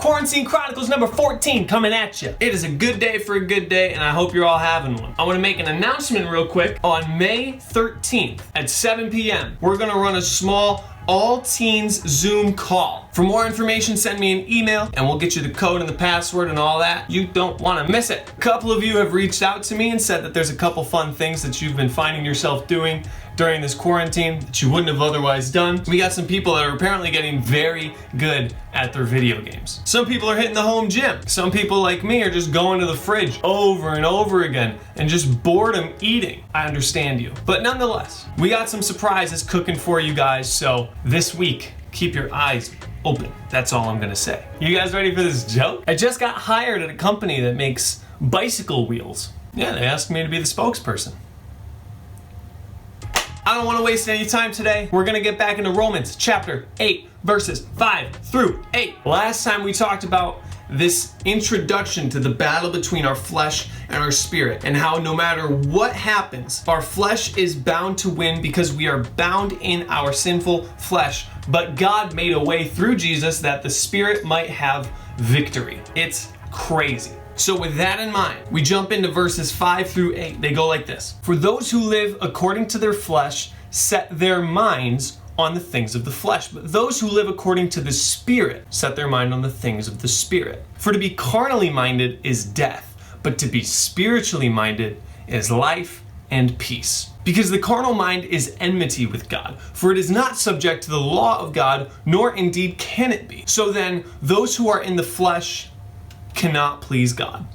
Quarantine Chronicles number 14 coming at you. It is a good day for a good day, and I hope you're all having one. I want to make an announcement real quick. On May 13th at 7 p.m., we're going to run a small all-teens Zoom call. For more information, send me an email and we'll get you the code and the password and all that. You don't want to miss it. A couple of you have reached out to me and said that there's a couple fun things that you've been finding yourself doing during this quarantine that you wouldn't have otherwise done. We got some people that are apparently getting very good at their video games. Some people are hitting the home gym. Some people like me are just going to the fridge over and over again and just boredom eating. I understand you. But nonetheless, we got some surprises cooking for you guys, so this week, keep your eyes open. That's all I'm gonna say. You guys ready for this joke? I just got hired at a company that makes bicycle wheels. Yeah, they asked me to be the spokesperson. I don't want to waste any time today. We're going to get back into Romans chapter 8, verses 5 through 8. Last time we talked about this introduction to the battle between our flesh and our spirit, and how no matter what happens, our flesh is bound to win because we are bound in our sinful flesh. But God made a way through Jesus that the spirit might have victory. It's crazy. So with that in mind, we jump into verses 5 through 8. They go like this. For those who live according to their flesh set their minds on the things of the flesh, but those who live according to the Spirit set their mind on the things of the Spirit. For to be carnally minded is death, but to be spiritually minded is life and peace. Because the carnal mind is enmity with God, for it is not subject to the law of God, nor indeed can it be. So then, those who are in the flesh cannot please God.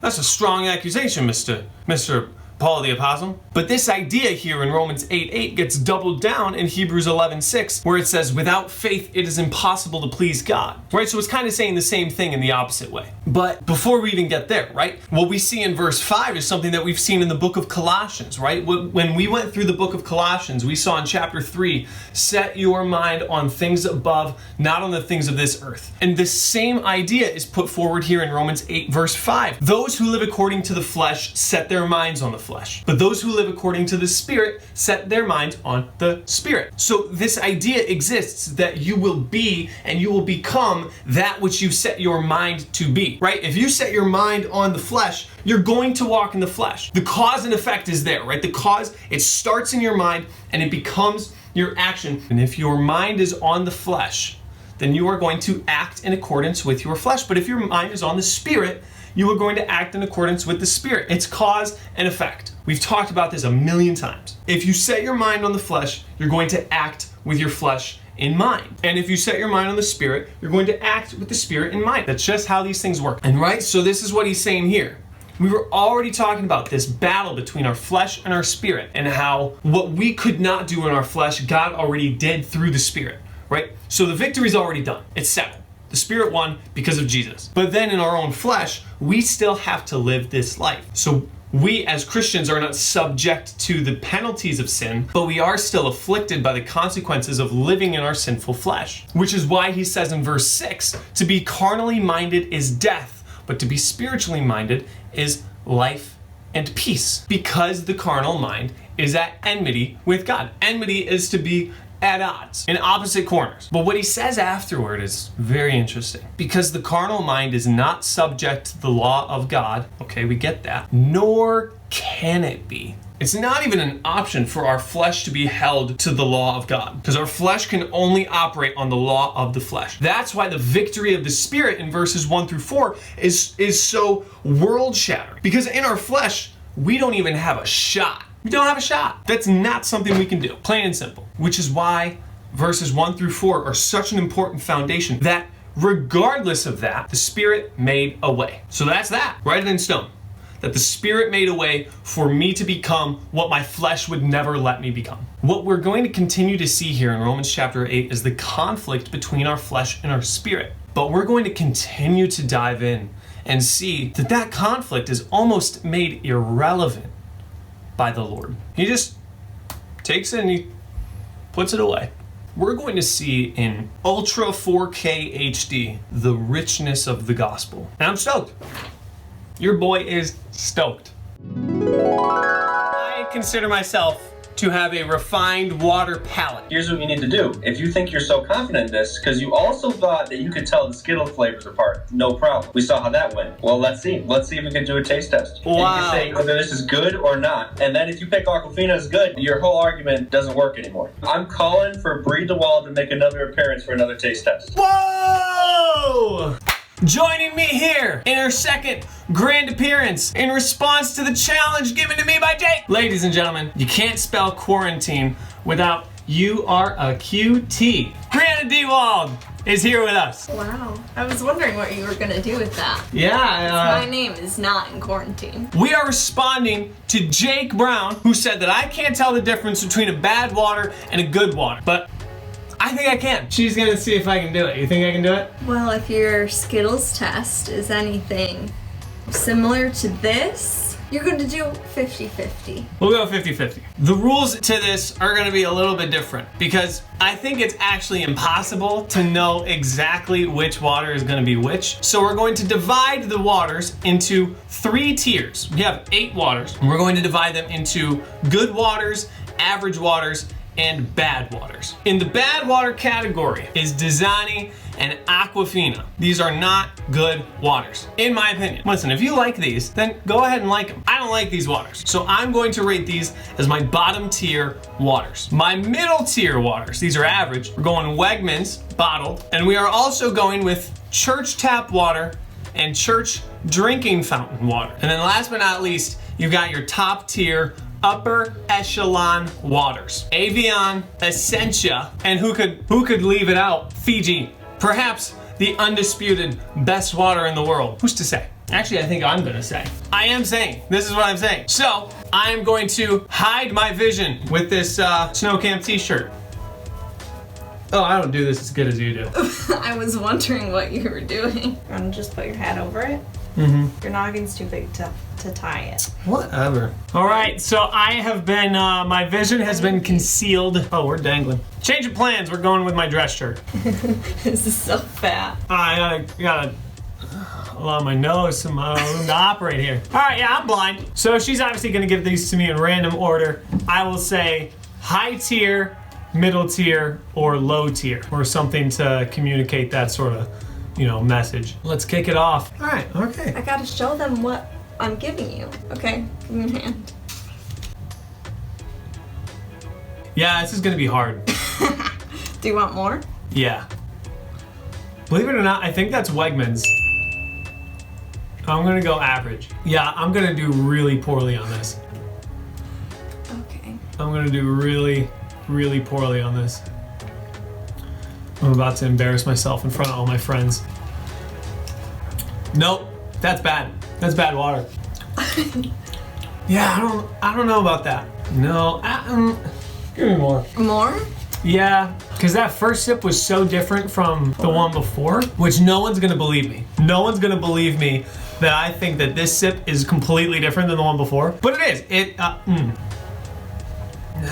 That's a strong accusation, Mr. Paul the Apostle. But this idea here in Romans 8:8 gets doubled down in Hebrews 11:6, where it says, without faith it is impossible to please God. Right? So it's kind of saying the same thing in the opposite way. But before we even get there, right? What we see in verse 5 is something that we've seen in the book of Colossians, right? When we went through the book of Colossians, we saw in chapter 3, set your mind on things above, not on the things of this earth. And the same idea is put forward here in Romans 8 verse 5. Those who live according to the flesh set their minds on the flesh, but those who live according to the Spirit set their minds on the Spirit. So this idea exists that you will be and you will become that which you set your mind to be, right? If you set your mind on the flesh, you're going to walk in the flesh. The cause and effect is there, right? The cause, it starts in your mind and it becomes your action. And if your mind is on the flesh, then you are going to act in accordance with your flesh. But if your mind is on the Spirit, you are going to act in accordance with the Spirit. It's cause and effect. We've talked about this a million times. If you set your mind on the flesh, you're going to act with your flesh in mind. And if you set your mind on the Spirit, you're going to act with the Spirit in mind. That's just how these things work. And right, so this is what he's saying here. We were already talking about this battle between our flesh and our spirit, and how what we could not do in our flesh, God already did through the Spirit, right? So the victory's already done. It's settled. The Spirit won because of Jesus. But then in our own flesh, we still have to live this life. So we as Christians are not subject to the penalties of sin, but we are still afflicted by the consequences of living in our sinful flesh. Which is why he says in verse 6, to be carnally minded is death, but to be spiritually minded is life and peace. Because the carnal mind is at enmity with God. Enmity is to be at odds, in opposite corners. But what he says afterward is very interesting. Because the carnal mind is not subject to the law of God, okay, we get that, nor can it be. It's not even an option for our flesh to be held to the law of God, because our flesh can only operate on the law of the flesh. That's why the victory of the Spirit in verses 1 through 4 is so world-shattering. Because in our flesh, we don't even have a shot. We don't have a shot. That's not something we can do, plain and simple. Which is why verses 1 through 4 are such an important foundation, that regardless of that, the Spirit made a way. So that's that, write it in stone. That the Spirit made a way for me to become what my flesh would never let me become. What we're going to continue to see here in Romans chapter 8 is the conflict between our flesh and our spirit. But we're going to continue to dive in and see that that conflict is almost made irrelevant by the Lord. He just takes it and he puts it away. We're going to see in Ultra 4K HD the richness of the gospel. And I'm stoked. Your boy is stoked. I consider myself to have a refined water palate. Here's what you need to do. If you think you're so confident in this, because you also thought that you could tell the Skittle flavors apart, no problem. We saw how that went. Well, let's see. Let's see if we can do a taste test. Wow. And you can say whether this is good or not. And then if you pick Aquafina as good, your whole argument doesn't work anymore. I'm calling for Bree DeWald to make another appearance for another taste test. Whoa! Joining me here in her second grand appearance in response to the challenge given to me by Jake. Ladies and gentlemen, you can't spell quarantine without URAQT. Briana D. Wald is here with us. Wow. I was wondering what you were going to do with that. Yeah. My name is not in quarantine. We are responding to Jake Brown, who said that I can't tell the difference between a bad water and a good water. But I think I can. She's gonna see if I can do it. You think I can do it? Well, if your Skittles test is anything similar to this, you're going to do 50-50. We'll go 50-50. The rules to this are gonna be a little bit different because I think it's actually impossible to know exactly which water is gonna be which. So we're going to divide the waters into 3 tiers. We have 8 waters, and we're going to divide them into good waters, average waters, and bad waters. In the bad water category is Dasani and Aquafina. These are not good waters, in my opinion. Listen, if you like these, then go ahead and like them. I don't like these waters, so I'm going to rate these as my bottom tier waters. My middle tier waters, these are average. We're going Wegmans, bottled, and we are also going with church tap water and church drinking fountain water. And then last but not least, you've got your top tier upper echelon waters. Evian, Essentia, and who could leave it out? Fiji. Perhaps the undisputed best water in the world. Who's to say? Actually, I think I'm gonna say. I am saying. This is what I'm saying. So, I am going to hide my vision with this snow camp t-shirt. Oh, I don't do this as good as you do. I was wondering what you were doing. You want to just put your hat over it? Mm-hmm. Your noggin's too big to tie it. Whatever. All right, so I have been, my vision has been concealed. Oh, we're dangling. Change of plans, we're going with my dress shirt. This is so fat. I gotta allow my nose some room to operate here. All right, yeah, I'm blind. So she's obviously gonna give these to me in random order. I will say high tier, middle tier, or low tier, or something to communicate that sort of, message. Let's kick it off. All right, okay. I gotta show them what I'm giving you. Okay, give me your hand. Yeah, this is gonna be hard. Do you want more? Yeah. Believe it or not, I think that's Wegmans. I'm gonna go average. Yeah, I'm gonna do really poorly on this. Okay. I'm gonna do really, really poorly on this. I'm about to embarrass myself in front of all my friends. Nope, that's bad. That's bad water. Yeah, I don't know about that. No, give me more. More? Yeah, because that first sip was so different from the one before, which no one's gonna believe me. No one's gonna believe me that I think that this sip is completely different than the one before, but it is.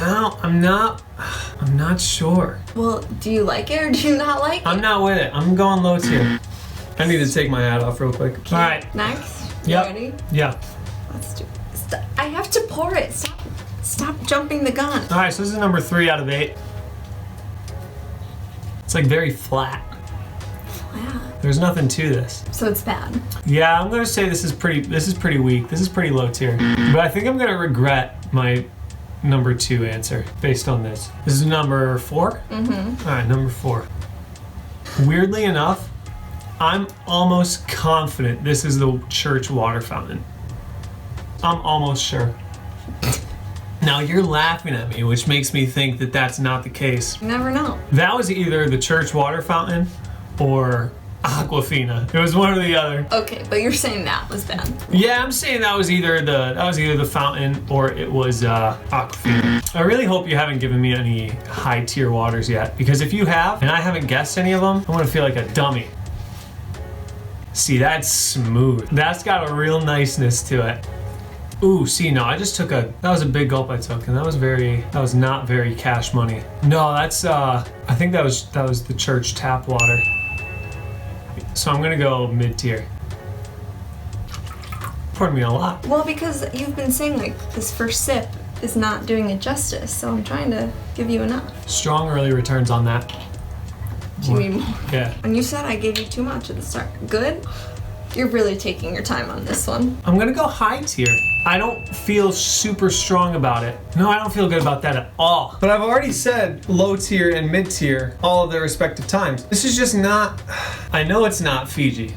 No, I'm not sure. Well, do you like it or do you not like it? I'm not with it. I'm going low tier. I need to take my hat off real quick. Okay. All right. Next. Yep. You ready? Yeah. Let's do it. I have to pour it. Stop jumping the gun. All right, so this is number 3 out of 8. It's like very flat. Flat. There's nothing to this. So it's bad. Yeah, I'm gonna say this is pretty weak. This is pretty low tier. But I think I'm gonna regret my number 2 answer based on this. This is number 4? Mm-hmm. All right, number 4. Weirdly enough, I'm almost confident this is the church water fountain. I'm almost sure. Now you're laughing at me, which makes me think that that's not the case. You never know. That was either the church water fountain or Aquafina. It was one or the other. Okay, but you're saying that was bad. Yeah, I'm saying that was either the fountain or it was Aquafina. I really hope you haven't given me any high tier waters yet, because if you have and I haven't guessed any of them, I'm gonna feel like a dummy. See, that's smooth. That's got a real niceness to it. Ooh, see, no, I just took that was a big gulp I took, and that was not very cash money. No, that's, I think that was the church tap water. So I'm gonna go mid-tier. Poured me a lot. Well, because you've been saying like this first sip is not doing it justice, so I'm trying to give you enough. Strong early returns on that. Do you need more? Yeah. When you said I gave you too much at the start, good? You're really taking your time on this one. I'm gonna go high tier. I don't feel super strong about it. No, I don't feel good about that at all. But I've already said low tier and mid tier all of their respective times. This is just not, I know it's not Fiji.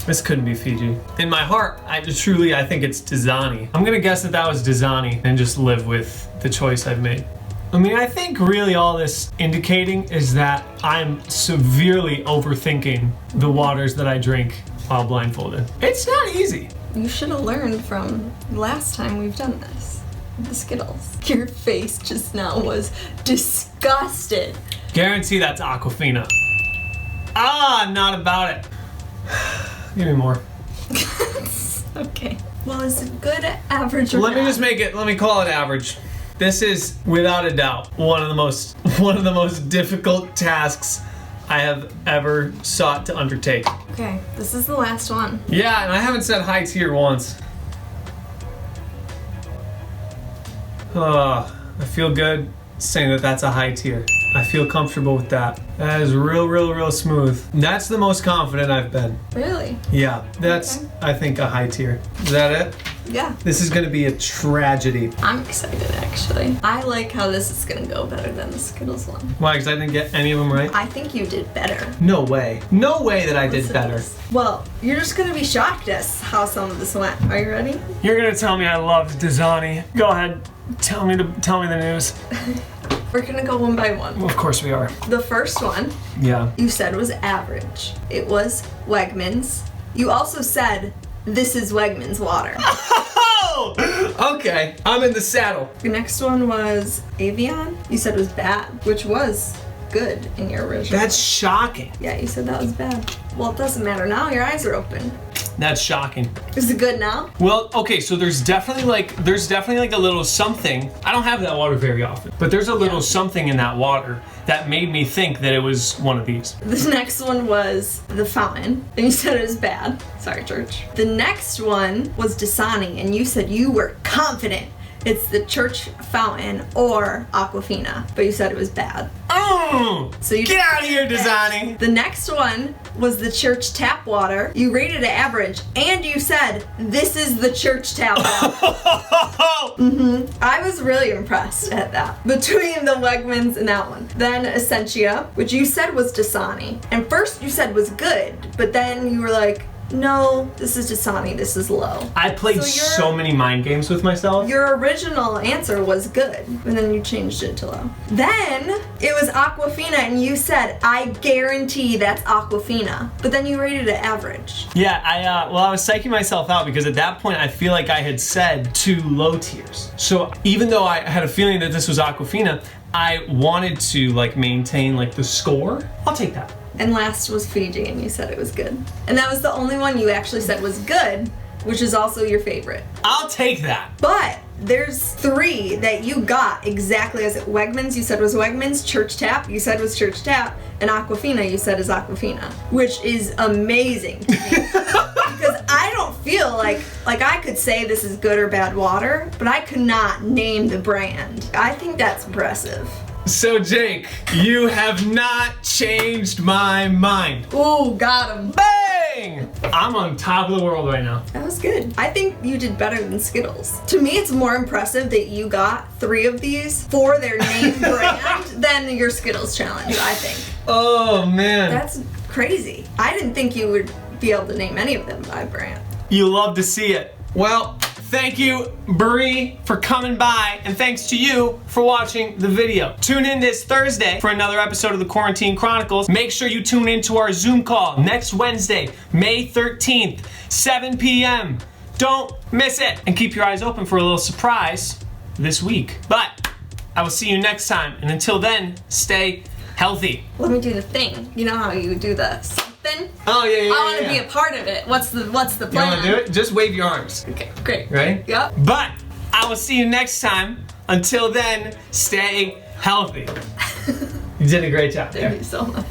This couldn't be Fiji. In my heart, I think it's Dasani. I'm gonna guess that was Dasani and just live with the choice I've made. I mean, I think really all this indicating is that I'm severely overthinking the waters that I drink while blindfolded. It's not easy. You should have learned from last time we've done this. The Skittles. Your face just now was disgusted. Guarantee that's Aquafina. Ah, not about it. Give me more. Okay. Well, is it good, average, or Let me bad? just let me call it average. This is, without a doubt, one of the most difficult tasks I have ever sought to undertake. Okay, this is the last one. Yeah, and I haven't said high tier once. I feel good saying that that's a high tier. I feel comfortable with that. That is real smooth. That's the most confident I've been. Really? Yeah, that's, Okay. I think, a high tier. Is that it? Yeah. This is gonna be a tragedy. I'm excited, actually. I like how this is gonna go better than the Skittles one. Why, because I didn't get any of them right? I think you did better. No way. No way that I did Listen to better. this. Well, you're just gonna be shocked as how some of this went. Are you ready? You're gonna tell me I loved Dasani. Go ahead. Tell me the news. We're gonna go one by one. Of course we are. The first one Yeah. you said was average. It was Wegmans. You also said, this is Wegmans water. Oh! Okay. I'm in the saddle. The next one was Avion. You said was bad, which was good in your original. That's shocking. Yeah, you said that was bad. Well, it doesn't matter now. Your eyes are open. That's shocking. Is it good now? Well, okay, so there's definitely like a little something. I don't have that water very often, but there's a little something in that water that made me think that it was one of these. The next one was the fountain, and you said it was bad. Sorry, church. The next one was Dasani, and you said you were confident it's the church fountain or Aquafina, but you said it was bad. Oh! So you Get out of here, Dasani! The next one was the church tap water. You rated it average, and you said this is the church tap water. I was really impressed at that. Between the Wegmans and that one. Then Essentia, which you said was Dasani. And first you said was good, but then you were like, no, this is Dasani, this is low. I played so many mind games with myself. Your original answer was good, and then you changed it to low. Then it was Aquafina, and you said, I guarantee that's Aquafina. But then you rated it average. Yeah, I was psyching myself out because at that point I feel like I had said 2 low tiers. So even though I had a feeling that this was Aquafina, I wanted to like maintain like the score. I'll take that. And last was Fiji, and you said it was good. And that was the only one you actually said was good, which is also your favorite. I'll take that. But there's 3 that you got exactly as it. Wegmans, you said was Wegmans. Church Tap, you said was Church Tap. And Aquafina, you said is Aquafina. Which is amazing to me. Because I don't feel like I could say this is good or bad water, but I could not name the brand. I think that's impressive. So Jake, you have not changed my mind. Ooh, got him. Bang! I'm on top of the world right now. That was good. I think you did better than Skittles. To me, it's more impressive that you got 3 of these for their name brand than your Skittles challenge, I think. Oh man. That's crazy. I didn't think you would be able to name any of them by brand. You love to see it. Well, thank you, Brie, for coming by, and thanks to you for watching the video. Tune in this Thursday for another episode of the Quarantine Chronicles. Make sure you tune in to our Zoom call next Wednesday, May 13th, 7 p.m. Don't miss it, and keep your eyes open for a little surprise this week. But I will see you next time, and until then, stay healthy. Let me do the thing. You know how you do the something? Oh yeah. I want to be a part of it. What's the You plan? want to do it? Just wave your arms. Okay, great. Ready? Yep. But I will see you next time. Until then, stay healthy. You did a great job there. Thank you so much.